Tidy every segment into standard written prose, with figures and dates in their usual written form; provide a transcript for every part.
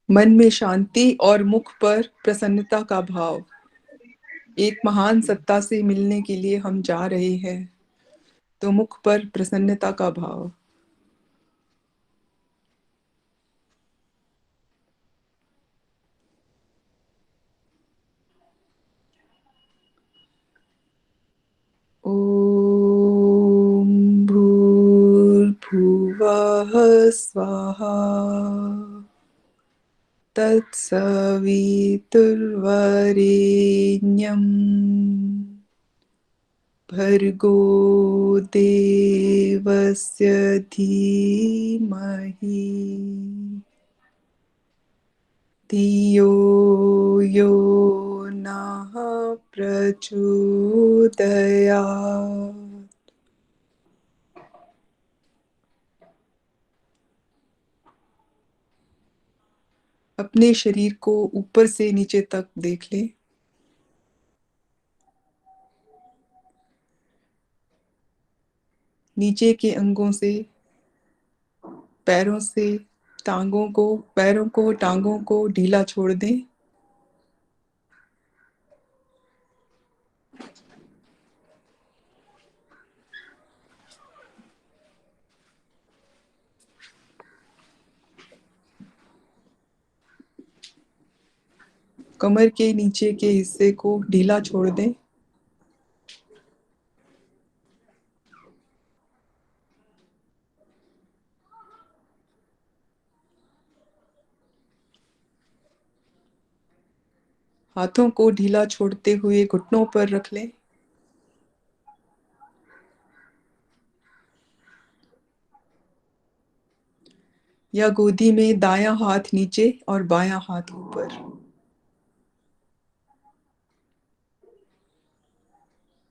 मन में शांति और मुख पर प्रसन्नता का भाव। एक महान सत्ता से मिलने के लिए हम जा रहे हैं, तो मुख पर प्रसन्नता का भाव। ओम भूर्भुवः स्वाहा तत्सवितुर्वरेण्यं भर्गो देवस्य धीमहि धियो यो नः प्रचोदयात्। अपने शरीर को ऊपर से नीचे तक देख लें। नीचे के अंगों से, पैरों से, पैरों को टांगों को ढीला छोड़ दें। कमर के नीचे के हिस्से को ढीला छोड़ दें। हाथों को ढीला छोड़ते हुए घुटनों पर रख लें। या गोदी में दायां हाथ नीचे और बायां हाथ ऊपर।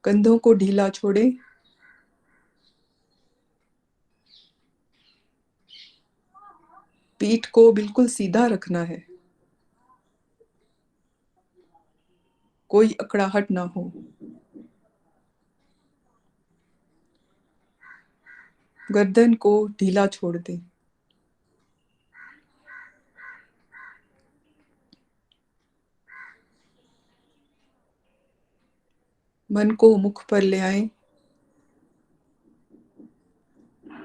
कंधों को ढीला छोड़ें। पीठ को बिल्कुल सीधा रखना है, कोई अकड़ाहट ना हो। गर्दन को ढीला छोड़ दें। मन को मुख पर ले आएं।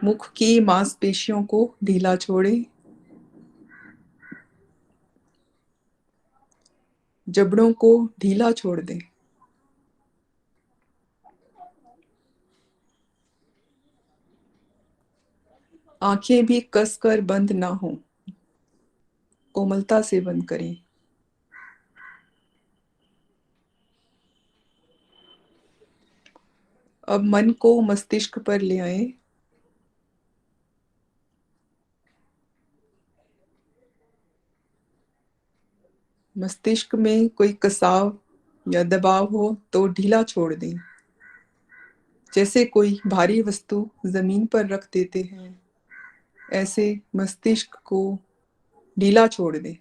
मुख की मांसपेशियों को ढीला छोड़ें। जबड़ों को ढीला छोड़ दें। आंखें भी कसकर बंद ना हो, कोमलता से बंद करें। अब मन को मस्तिष्क पर ले आएं। मस्तिष्क में कोई कसाव या दबाव हो तो ढीला छोड़ दें। जैसे कोई भारी वस्तु जमीन पर रख देते हैं, ऐसे मस्तिष्क को ढीला छोड़ दें।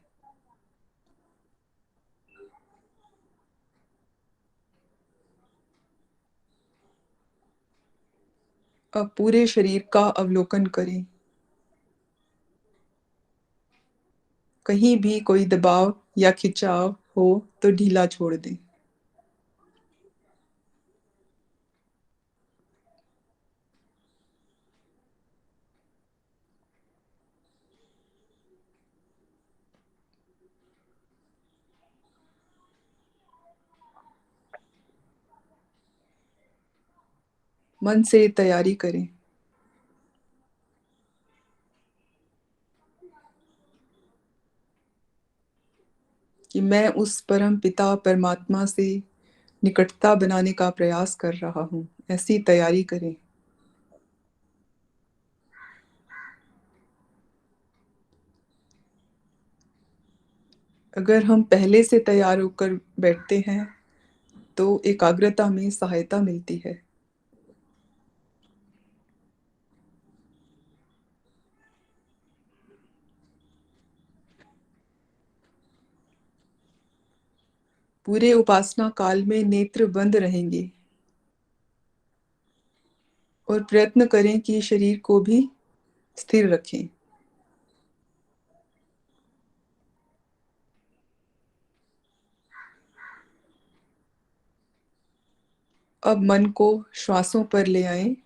अब पूरे शरीर का अवलोकन करें। कहीं भी कोई दबाव या खिंचाव हो तो ढीला छोड़ दें। मन से तैयारी करें कि मैं उस परम पिता परमात्मा से निकटता बनाने का प्रयास कर रहा हूँ। ऐसी तैयारी करें। अगर हम पहले से तैयार होकर बैठते हैं तो एकाग्रता में सहायता मिलती है। पूरे उपासना काल में नेत्र बंद रहेंगे और प्रयत्न करें कि शरीर को भी स्थिर रखें। अब मन को श्वासों पर ले आएं।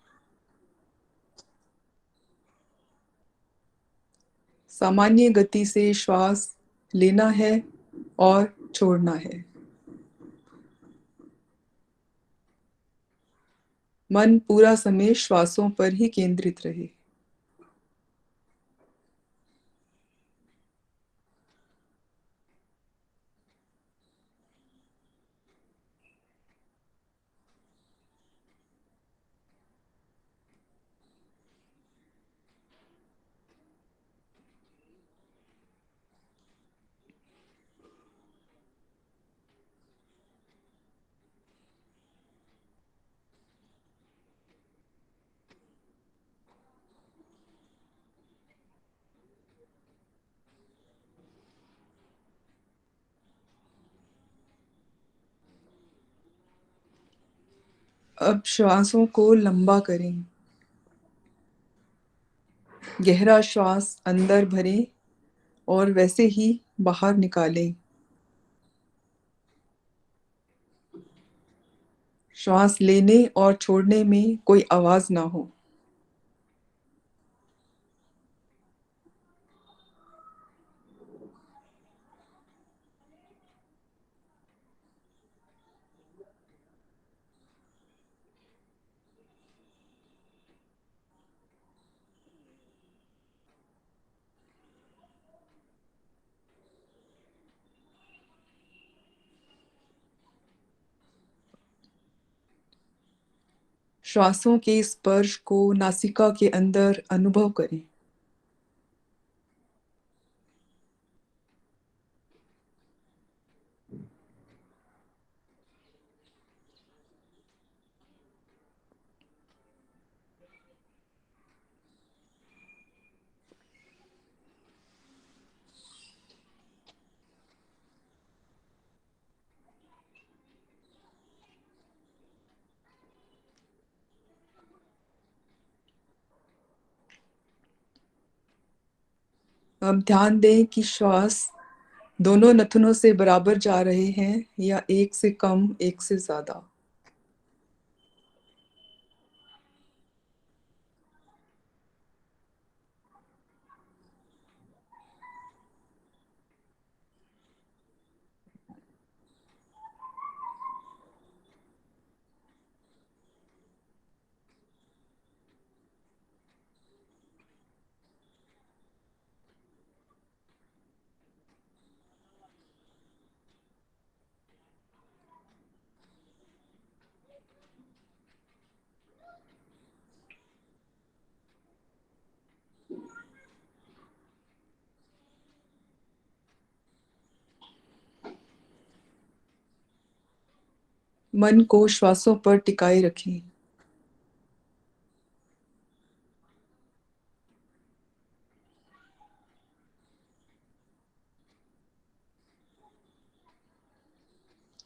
सामान्य गति से श्वास लेना है और छोड़ना है। मन पूरा समय श्वासों पर ही केंद्रित रहे। अब श्वासों को लंबा करें। गहरा श्वास अंदर भरें और वैसे ही बाहर निकालें। श्वास लेने और छोड़ने में कोई आवाज ना हो। श्वासों के स्पर्श को नासिका के अंदर अनुभव करें। अब ध्यान दें कि श्वास दोनों नथुनों से बराबर जा रहे हैं या एक से कम, एक से ज्यादा। मन को श्वासों पर टिकाए रखें।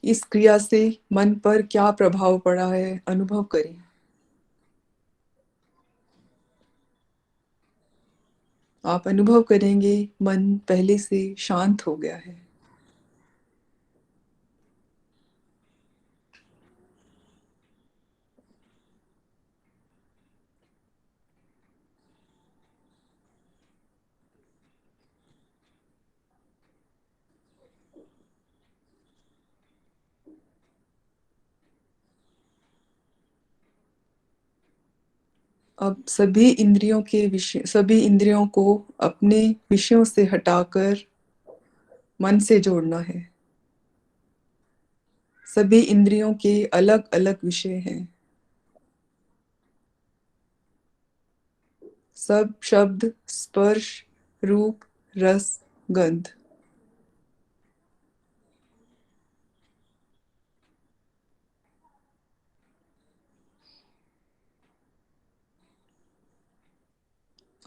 इस क्रिया से मन पर क्या प्रभाव पड़ा है अनुभव करें। आप अनुभव करेंगे मन पहले से शांत हो गया है। अब सभी इंद्रियों को अपने विषयों से हटाकर मन से जोड़ना है। सभी इंद्रियों के अलग अलग विषय हैं। सब शब्द, स्पर्श, रूप, रस, गंध।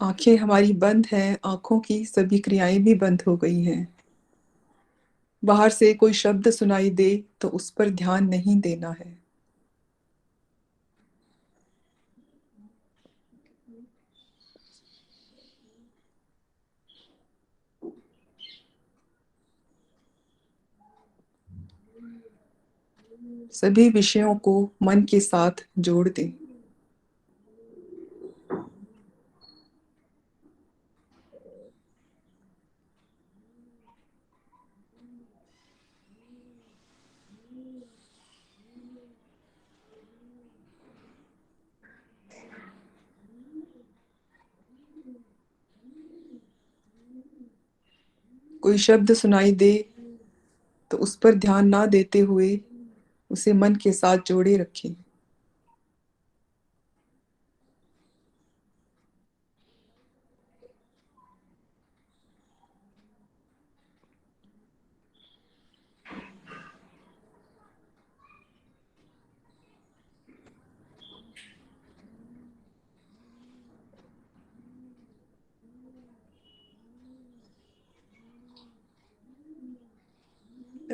आंखें हमारी बंद हैं, आंखों की सभी क्रियाएं भी बंद हो गई हैं। बाहर से कोई शब्द सुनाई दे तो उस पर ध्यान नहीं देना है। सभी विषयों को मन के साथ जोड़ दें। कोई शब्द सुनाई दे तो उस पर ध्यान ना देते हुए उसे मन के साथ जोड़े रखें।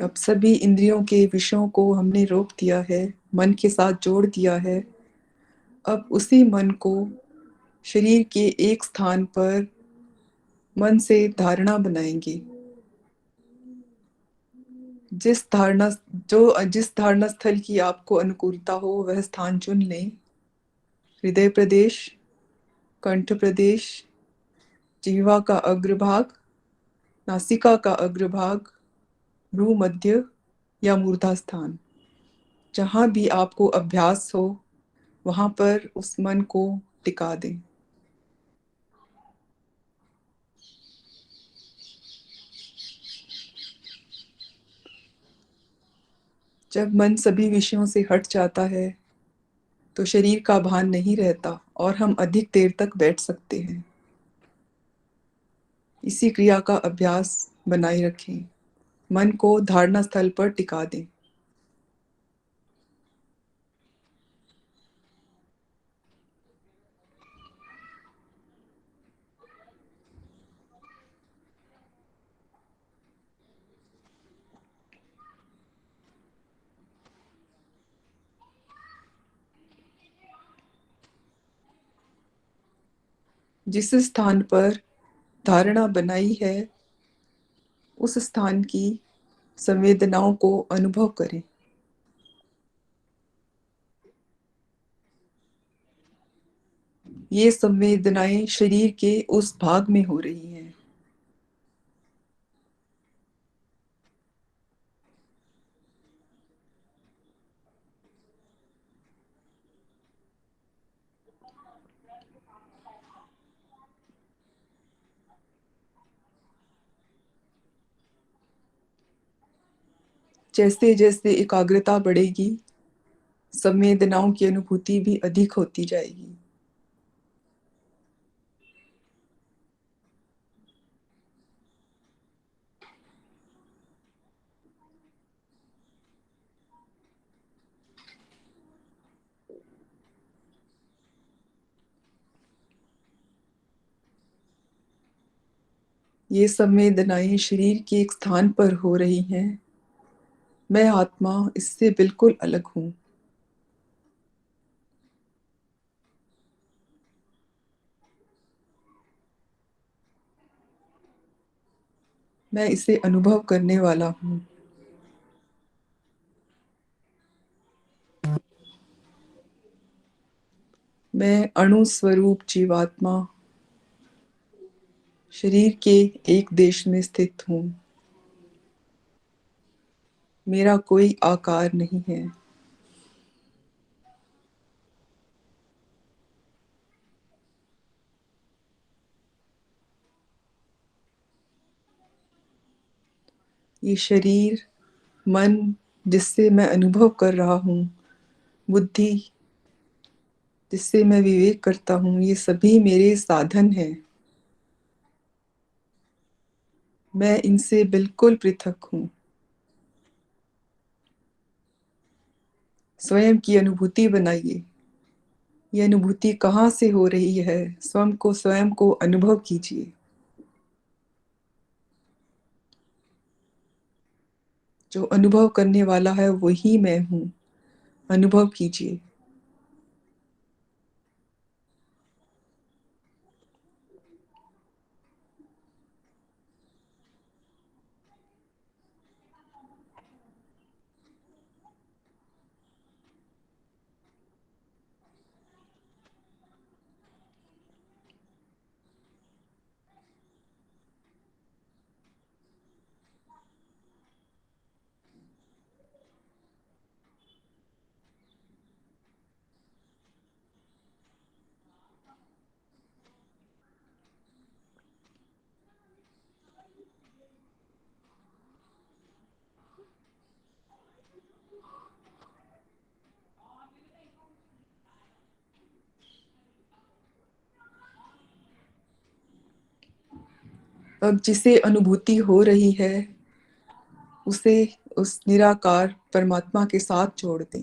अब सभी इंद्रियों के विषयों को हमने रोक दिया है, मन के साथ जोड़ दिया है। अब उसी मन को शरीर के एक स्थान पर मन से धारणा बनाएंगे। जिस धारणा स्थल की आपको अनुकूलता हो वह स्थान चुन लें। हृदय प्रदेश, कंठ प्रदेश, जिह्वा का अग्रभाग, नासिका का अग्रभाग, भ्रू मध्य या मूर्धा स्थान। जहां भी आपको अभ्यास हो वहां पर उस मन को टिका दें। जब मन सभी विषयों से हट जाता है तो शरीर का भान नहीं रहता और हम अधिक देर तक बैठ सकते हैं। इसी क्रिया का अभ्यास बनाए रखें। मन को धारणा स्थल पर टिका दें। जिस स्थान पर धारणा बनाई है उस स्थान की संवेदनाओं को अनुभव करें। ये संवेदनाएं शरीर के उस भाग में हो रही हैं। जैसे जैसे एकाग्रता बढ़ेगी संवेदनाओं की अनुभूति भी अधिक होती जाएगी। ये संवेदनाएं शरीर के एक स्थान पर हो रही हैं। मैं आत्मा इससे बिल्कुल अलग हूं। मैं इसे अनुभव करने वाला हूं। मैं अणु स्वरूप जीवात्मा शरीर के एक देश में स्थित हूं। मेरा कोई आकार नहीं है। ये शरीर, मन जिससे मैं अनुभव कर रहा हूं, बुद्धि जिससे मैं विवेक करता हूं, ये सभी मेरे साधन हैं। मैं इनसे बिल्कुल पृथक हूं। स्वयं की अनुभूति बनाइए। ये अनुभूति कहाँ से हो रही है, स्वयं को अनुभव कीजिए। जो अनुभव करने वाला है वही मैं हूं। अनुभव कीजिए। अब जिसे अनुभूति हो रही है उसे उस निराकार परमात्मा के साथ जोड़ दें।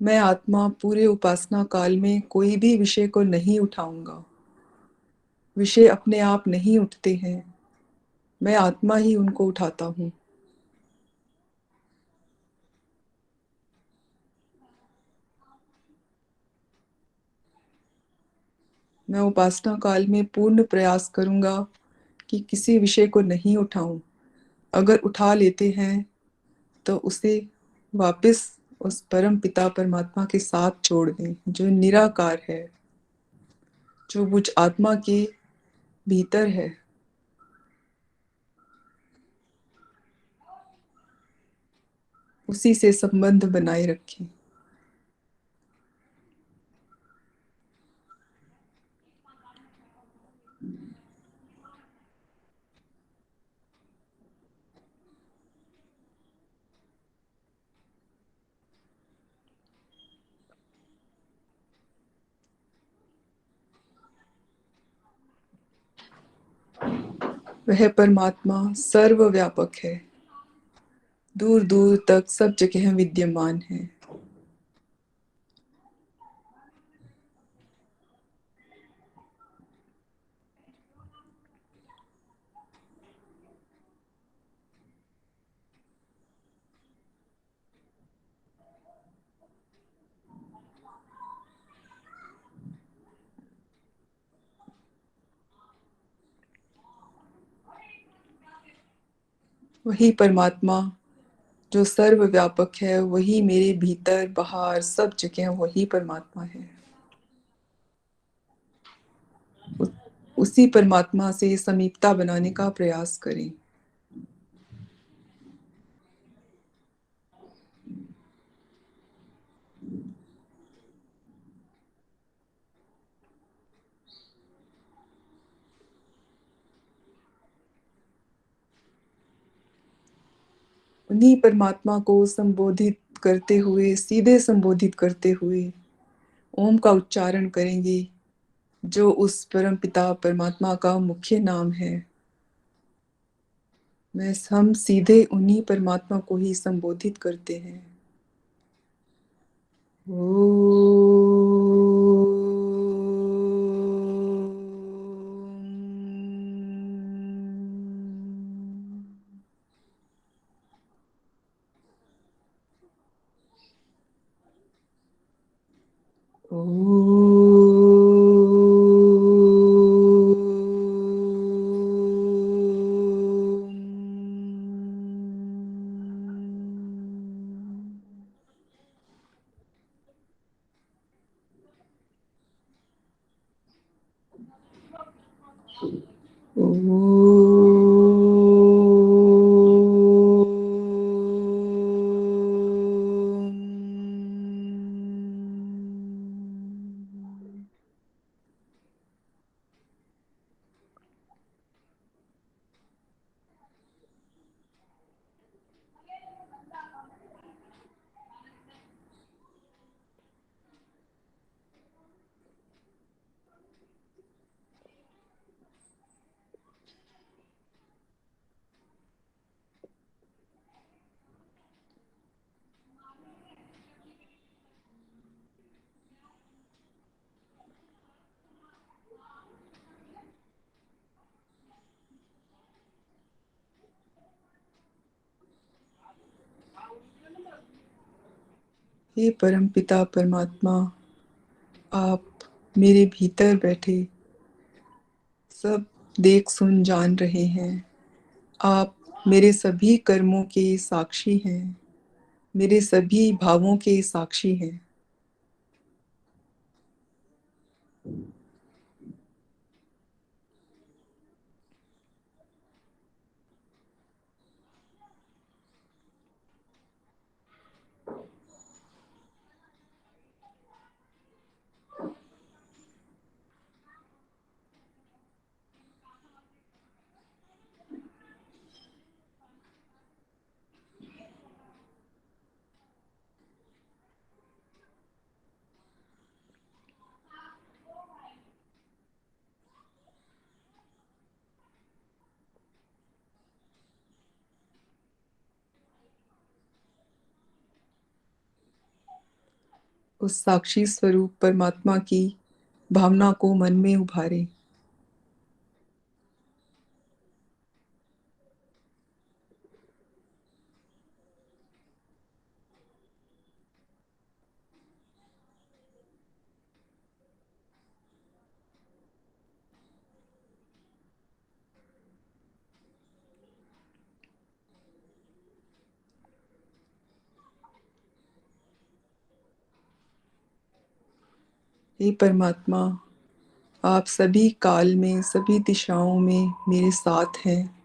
मैं आत्मा पूरे उपासना काल में कोई भी विषय को नहीं उठाऊंगा। विषय अपने आप नहीं उठते हैं, मैं आत्मा ही उनको उठाता हूँ। मैं उपासना काल में पूर्ण प्रयास करूंगा कि किसी विषय को नहीं उठाऊं। अगर उठा लेते हैं तो उसे वापस उस परम पिता परमात्मा के साथ जोड़ दें, जो निराकार है, जो मुझ आत्मा के भीतर है। उसी से संबंध बनाए रखें। वह परमात्मा सर्वव्यापक है, दूर दूर तक सब जगह विद्यमान है। वही परमात्मा जो सर्वव्यापक है, वही मेरे भीतर बाहर सब जगह वही परमात्मा है। उसी परमात्मा से समीपता बनाने का प्रयास करें। उन्हीं परमात्मा को संबोधित करते हुए, सीधे संबोधित करते हुए ओम का उच्चारण करेंगे, जो उस परम पिता परमात्मा का मुख्य नाम है। मैं हम सीधे उन्हीं परमात्मा को ही संबोधित करते हैं। हे परम पिता परमात्मा, आप मेरे भीतर बैठे सब देख सुन जान रहे हैं। आप मेरे सभी कर्मों के साक्षी हैं, मेरे सभी भावों के साक्षी हैं। उस साक्षी स्वरूप परमात्मा की भावना को मन में उभारें। हे परमात्मा, आप सभी काल में, सभी दिशाओं में मेरे साथ हैं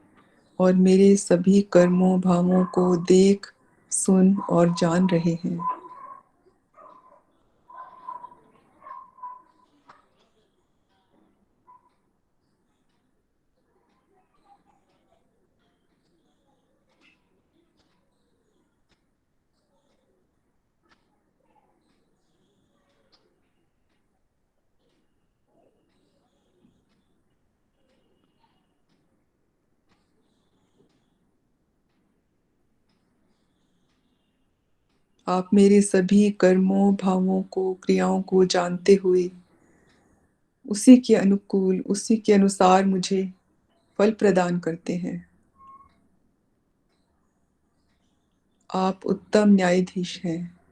और मेरे सभी कर्मों भावों को देख, सुन और जान रहे हैं। आप मेरे सभी कर्मों भावों को, क्रियाओं को जानते हुए उसी के अनुकूल, उसी के अनुसार मुझे फल प्रदान करते हैं। आप उत्तम न्यायाधीश हैं।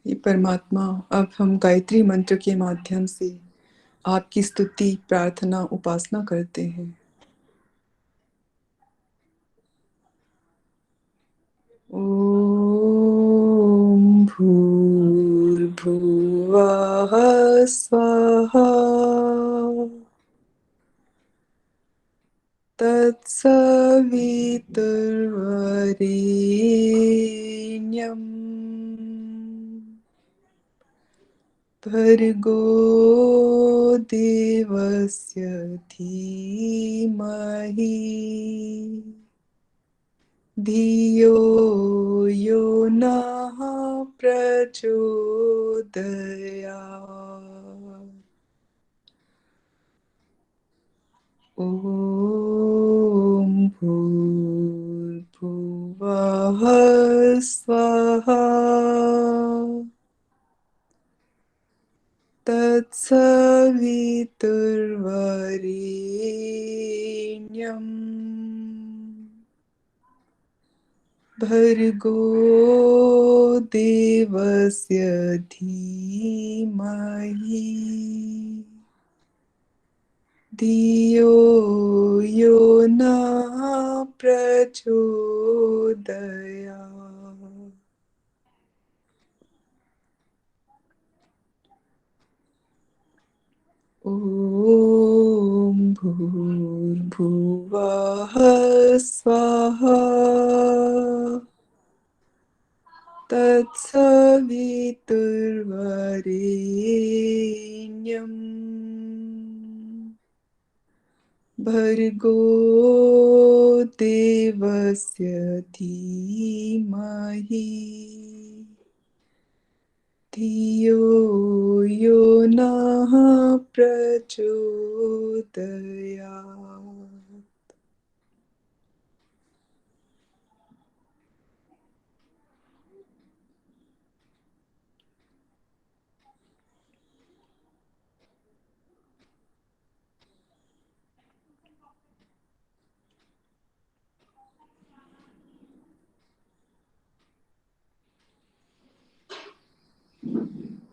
हे परमात्मा, अब हम गायत्री मंत्र के माध्यम से आपकी स्तुति, प्रार्थना, उपासना करते हैं। ओम भूर्भुवः स्वः तत्सवितुर्वरेण्यम् भर्गो देवस्य धीमहि धियो यो नः प्रचोदयात्। ॐ भूर्भुवः स्वः तत्सवितुर्वरेण्यम् भर्गो देवस्य धीमहि धियो यो नः प्रचोदयात्। ॐ भूर्भुवः स्वः तत्सवितुर्वरेण्यम् भर्गो देवस्य धीमहि धियो यो नः प्रचोदयात्।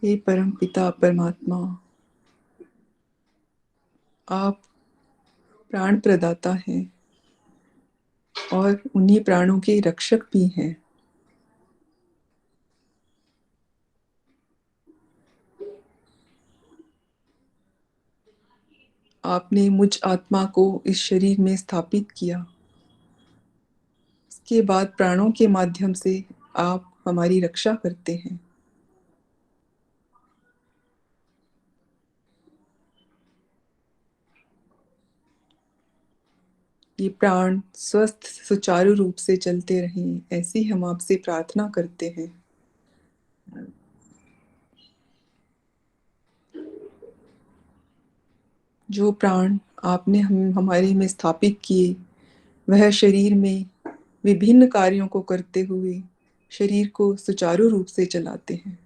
हे परम पिता परमात्मा, आप प्राण प्रदाता हैं और उन्हीं प्राणों के रक्षक भी हैं। आपने मुझ आत्मा को इस शरीर में स्थापित किया। इसके बाद प्राणों के माध्यम से आप हमारी रक्षा करते हैं। ये प्राण स्वस्थ सुचारू रूप से चलते रहें, ऐसी हम आपसे प्रार्थना करते हैं। जो प्राण आपने हमारे में स्थापित किए, वह शरीर में विभिन्न कार्यों को करते हुए शरीर को सुचारू रूप से चलाते हैं।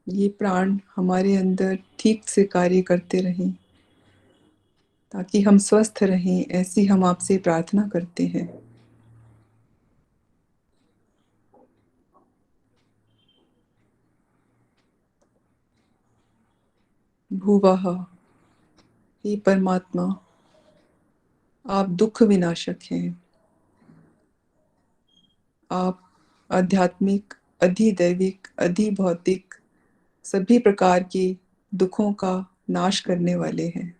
ये प्राण हमारे अंदर ठीक से कार्य करते रहें, ताकि हम स्वस्थ रहें, ऐसी हम आपसे प्रार्थना करते हैं। भूवाह, हे परमात्मा, आप दुख विनाशक हैं। आप आध्यात्मिक, अधिदैविक, अधिभौतिक सभी प्रकार के दुखों का नाश करने वाले हैं।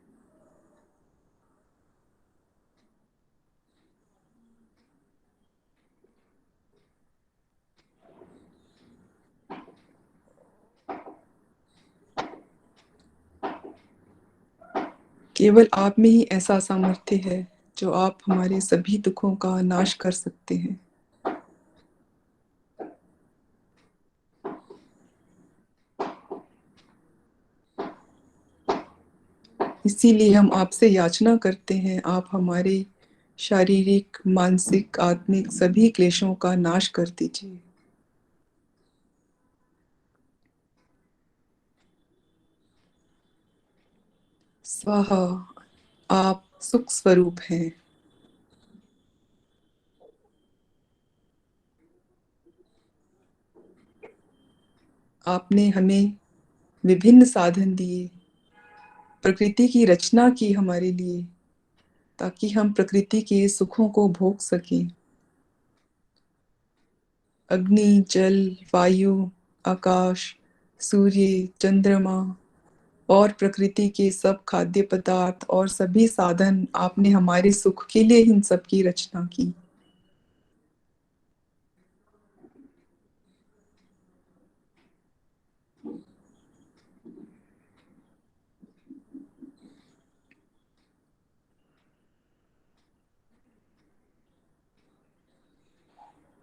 केवल आप में ही ऐसा सामर्थ्य है जो आप हमारे सभी दुखों का नाश कर सकते हैं। इसीलिए हम आपसे याचना करते हैं, आप हमारे शारीरिक, मानसिक, आत्मिक सभी क्लेशों का नाश कर दीजिए। स्वाहा, आप सुख स्वरूप हैं। आपने हमें विभिन्न साधन दिए, प्रकृति की रचना की हमारे लिए, ताकि हम प्रकृति के सुखों को भोग सकें। अग्नि, जल, वायु, आकाश, सूर्य, चंद्रमा और प्रकृति के सब खाद्य पदार्थ और सभी साधन आपने हमारे सुख के लिए इन सब की रचना की।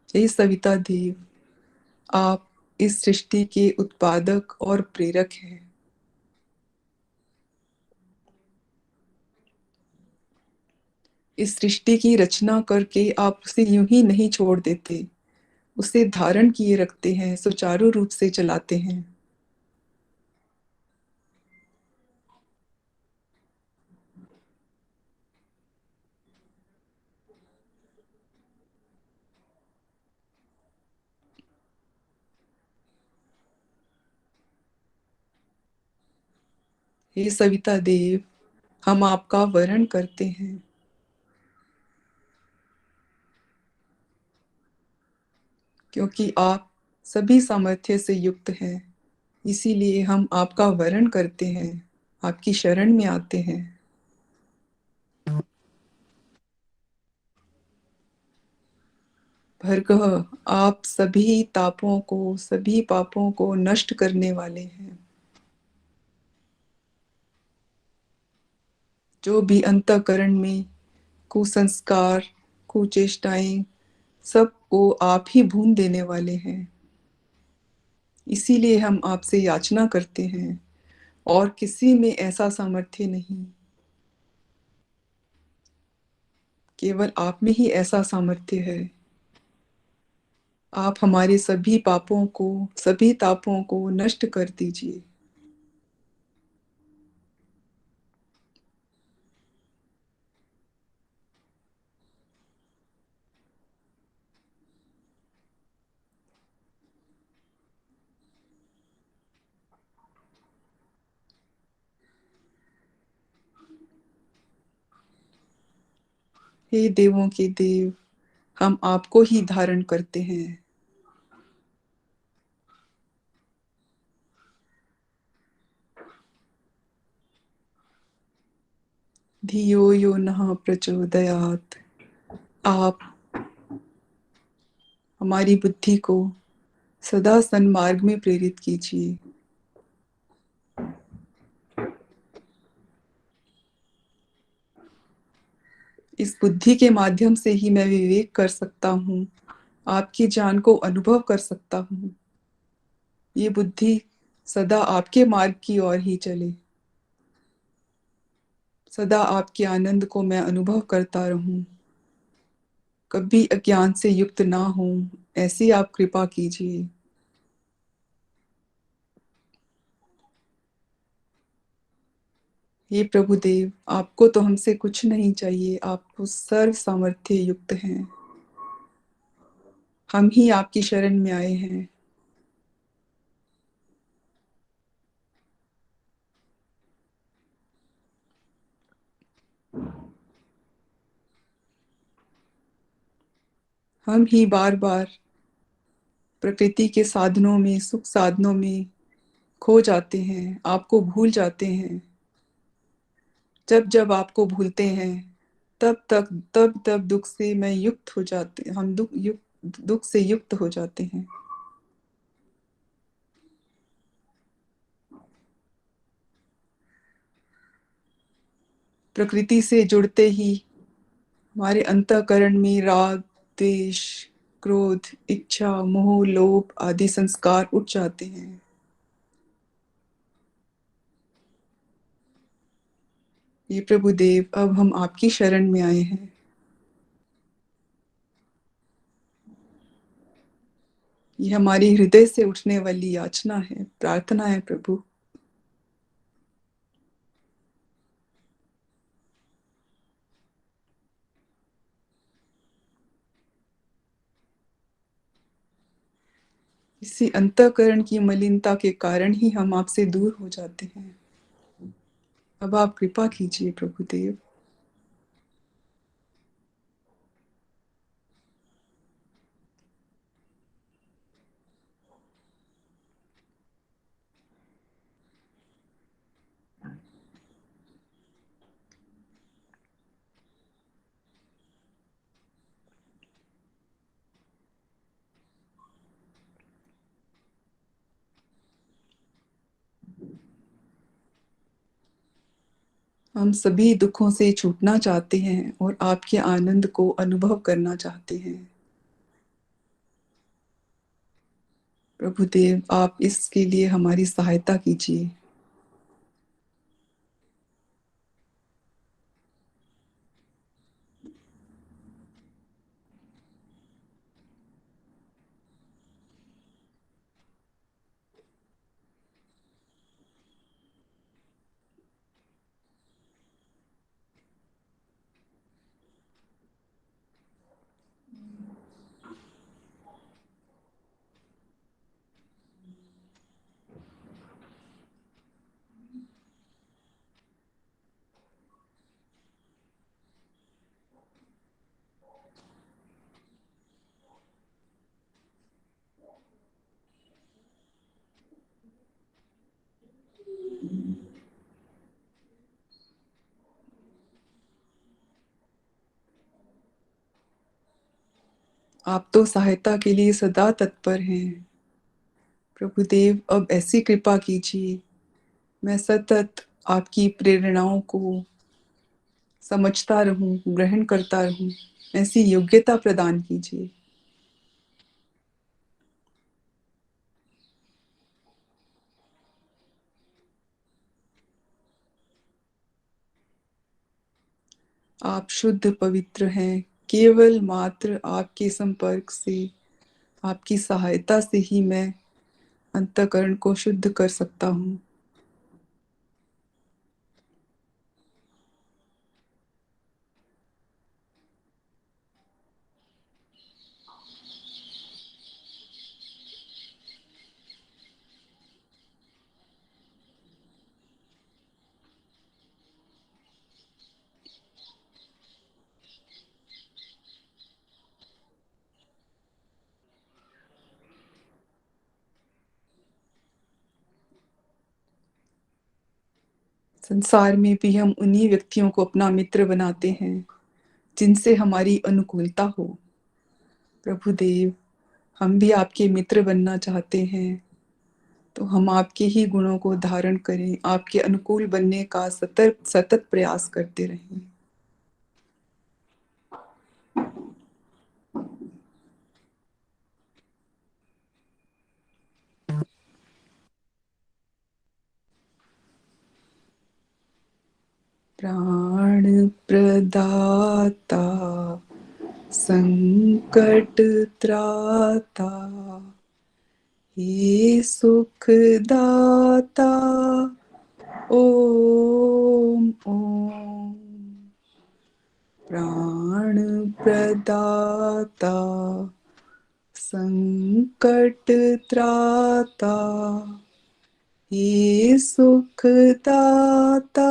हे सविता देव, आप इस सृष्टि के उत्पादक और प्रेरक हैं। इस सृष्टि की रचना करके आप उसे यूं ही नहीं छोड़ देते, उसे धारण किए रखते हैं, सुचारू रूप से चलाते हैं। हे सविता देव, हम आपका वरण करते हैं, क्योंकि आप सभी सामर्थ्य से युक्त हैं। इसीलिए हम आपका वरण करते हैं, आपकी शरण में आते हैं। भर्गः, आप सभी तापों को, सभी पापों को नष्ट करने वाले हैं। जो भी अंतःकरण में कुसंस्कार, कुचेष्टाएं, सबको आप ही भून देने वाले हैं। इसीलिए हम आपसे याचना करते हैं, और किसी में ऐसा सामर्थ्य नहीं, केवल आप में ही ऐसा सामर्थ्य है। आप हमारे सभी पापों को, सभी तापों को नष्ट कर दीजिए। हे देवों के देव, हम आपको ही धारण करते हैं। धियो यो नः प्रचोदयात्। आप हमारी बुद्धि को सदा सन्मार्ग में प्रेरित कीजिए। इस बुद्धि के माध्यम से ही मैं विवेक कर सकता हूँ, आपकी ज्ञान को अनुभव कर सकता हूँ। ये बुद्धि सदा आपके मार्ग की ओर ही चले, सदा आपके आनंद को मैं अनुभव करता रहूं, कभी अज्ञान से युक्त ना हूं, ऐसी आप कृपा कीजिए। हे प्रभुदेव, आपको तो हमसे कुछ नहीं चाहिए, आपको सर्व सामर्थ्य युक्त हैं। हम ही आपकी शरण में आए हैं। हम ही बार बार प्रकृति के साधनों में, सुख साधनों में खो जाते हैं, आपको भूल जाते हैं। जब जब आपको भूलते हैं, तब दुख से मैं युक्त हो जाते, हम दुख से युक्त हो जाते हैं। प्रकृति से जुड़ते ही हमारे अंतःकरण में राग, द्वेष, क्रोध, इच्छा, मोह, लोभ आदि संस्कार उठ जाते हैं। ये प्रभुदेव, अब हम आपकी शरण में आए हैं। ये हमारी हृदय से उठने वाली याचना है, प्रार्थना है प्रभु। इसी अंतःकरण की मलिनता के कारण ही हम आपसे दूर हो जाते हैं। अब आप कृपा कीजिए प्रभुदेव। हम सभी दुखों से छूटना चाहते हैं और आपके आनंद को अनुभव करना चाहते हैं। प्रभुदेव, आप इसके लिए हमारी सहायता कीजिए। आप तो सहायता के लिए सदा तत्पर हैं। प्रभुदेव, अब ऐसी कृपा कीजिए, मैं सतत आपकी प्रेरणाओं को समझता रहूं, ग्रहण करता रहूं, ऐसी योग्यता प्रदान कीजिए। आप शुद्ध पवित्र हैं, केवल मात्र आपके संपर्क से, आपकी सहायता से ही मैं अंतःकरण को शुद्ध कर सकता हूँ। संसार में भी हम उन्हीं व्यक्तियों को अपना मित्र बनाते हैं जिनसे हमारी अनुकूलता हो। प्रभुदेव, हम भी आपके मित्र बनना चाहते हैं, तो हम आपके ही गुणों को धारण करें, आपके अनुकूल बनने का सतत प्रयास करते रहें। प्राण प्रदाता संकट त्राता, हे सुखदाता ओम ओम। प्राण प्रदाता संकट त्राता, हे सुखदाता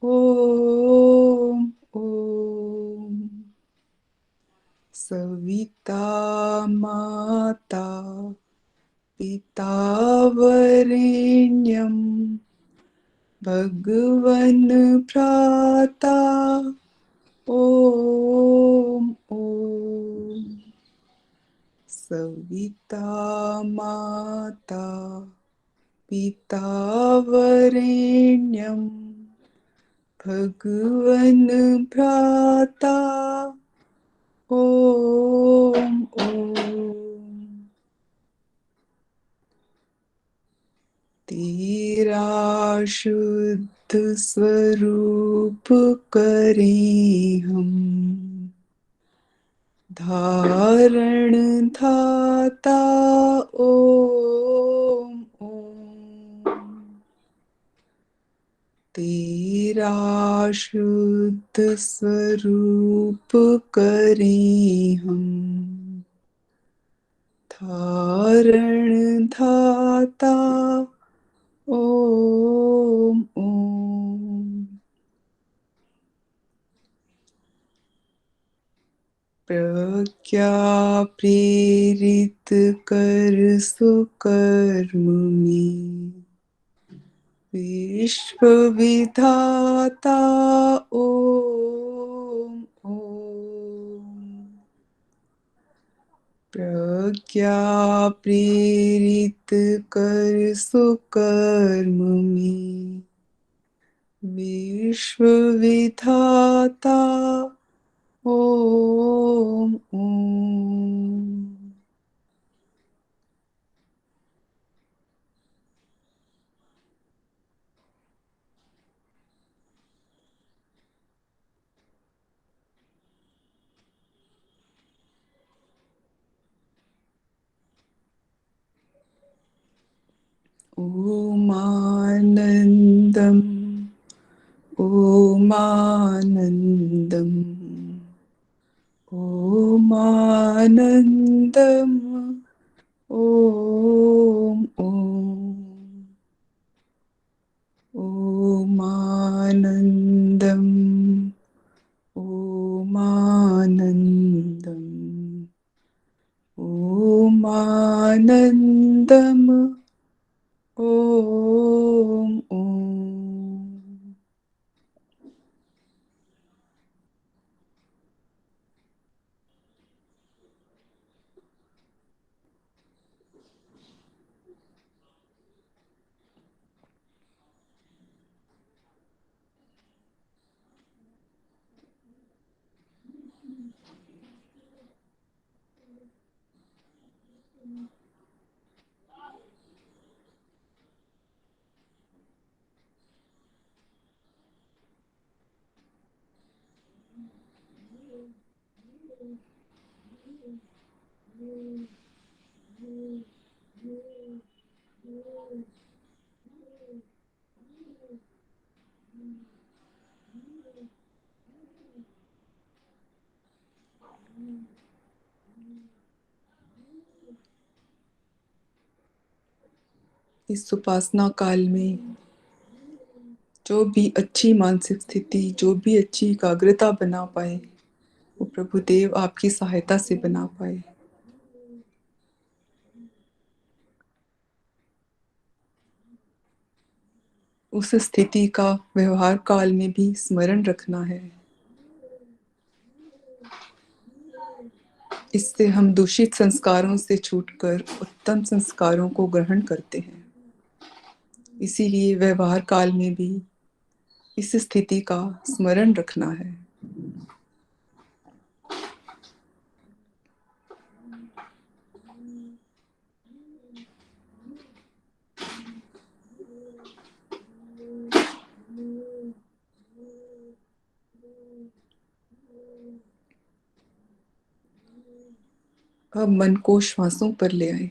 ओम ओम। सविता माता पिता वरेण्यं भगवन् भ्राता ओम ओम। सविता माता पिता वरेण्यं भगवन् भ्राता ओम ओम। तेरा शुद्ध स्वरूप करें हम, धारण धाता ओम ओम। तेरा शुद्ध स्वरूप करें हम, धारण धाता ओम ओम। प्रज्ञा प्रेरित कर सुकर्म में, विश्व विधाता ओम ओम। प्रज्ञा प्रेरित कर सुकर्म में, विश्व विधाता ओम ओम। ओमानन्दम् ओमानन्दम् ओमानन्दम् ओम ओम। ओमानन्दम् ओमानन्दम् ओमानन्दम् ओम ओम। इस उपासना काल में जो भी अच्छी मानसिक स्थिति, जो भी अच्छी एकाग्रता बना पाए, वो प्रभु देव आपकी सहायता से बना पाए। उस स्थिति का व्यवहार काल में भी स्मरण रखना है। इससे हम दूषित संस्कारों से छूटकर उत्तम संस्कारों को ग्रहण करते हैं। इसीलिए व्यवहार काल में भी इस स्थिति का स्मरण रखना है। अब मन को श्वासों पर ले आए।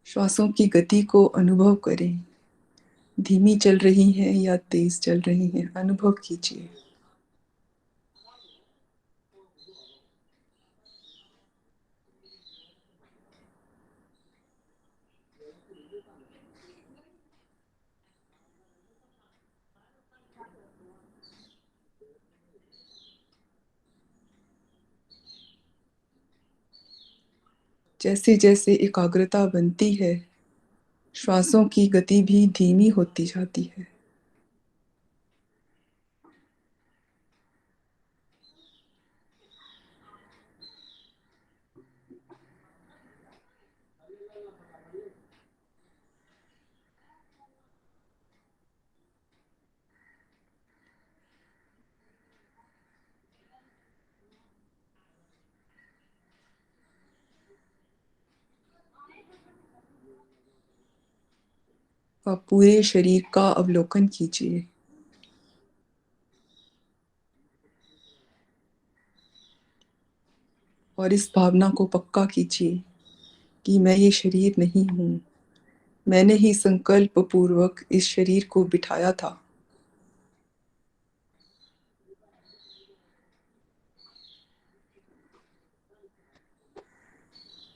श्वासों की गति को अनुभव करें। धीमी चल रही हैं या तेज चल रही हैं, अनुभव कीजिए। जैसे जैसे एकाग्रता बनती है, श्वासों की गति भी धीमी होती जाती है। आप पूरे शरीर का अवलोकन कीजिए। और इस भावना को पक्का कीजिए कि मैं ये शरीर नहीं हूं। मैंने ही संकल्प पूर्वक इस शरीर को बिठाया था।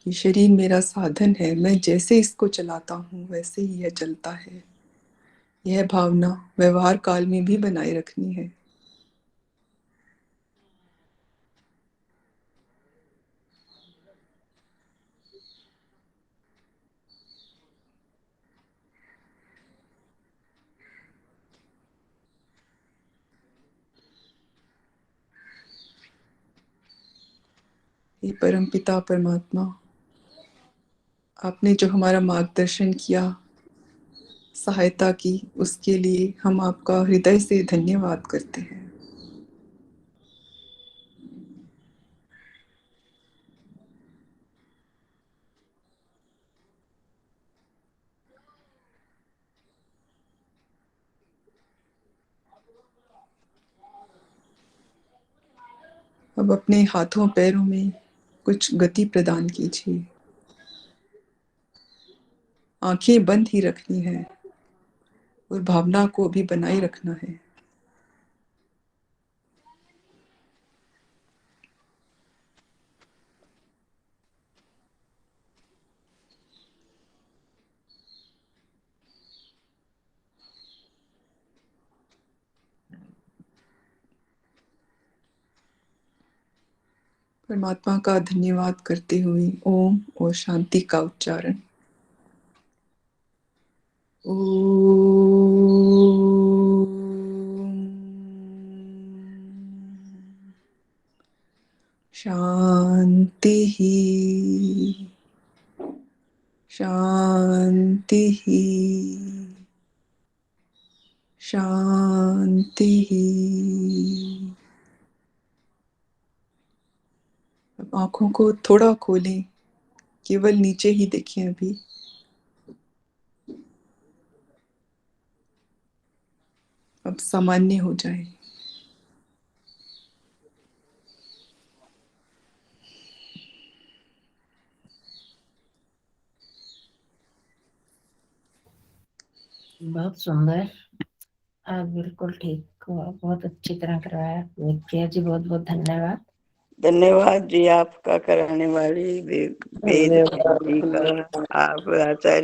ये शरीर मेरा साधन है, मैं जैसे इसको चलाता हूँ वैसे ही यह चलता है। यह भावना व्यवहार काल में भी बनाए रखनी है। हे परमपिता परमात्मा, आपने जो हमारा मार्गदर्शन किया, सहायता की, उसके लिए हम आपका हृदय से धन्यवाद करते हैं। अब अपने हाथों पैरों में कुछ गति प्रदान कीजिए। आंखें बंद ही रखनी है और भावना को भी बनाए रखना है। परमात्मा का धन्यवाद करते हुए ओम और शांति का उच्चारण। शांति ही शांति ही शांति ही। अब आंखों को थोड़ा खोलें, केवल नीचे ही देखें। अभी अब सामान्य हो जाए। बहुत सुंदर। आप बिल्कुल ठीक हुआ, बहुत अच्छी तरह करवाया। विद्या जी बहुत बहुत धन्यवाद। धन्यवाद जी आपका, कराने वाली वेद जी का, आप आचार्य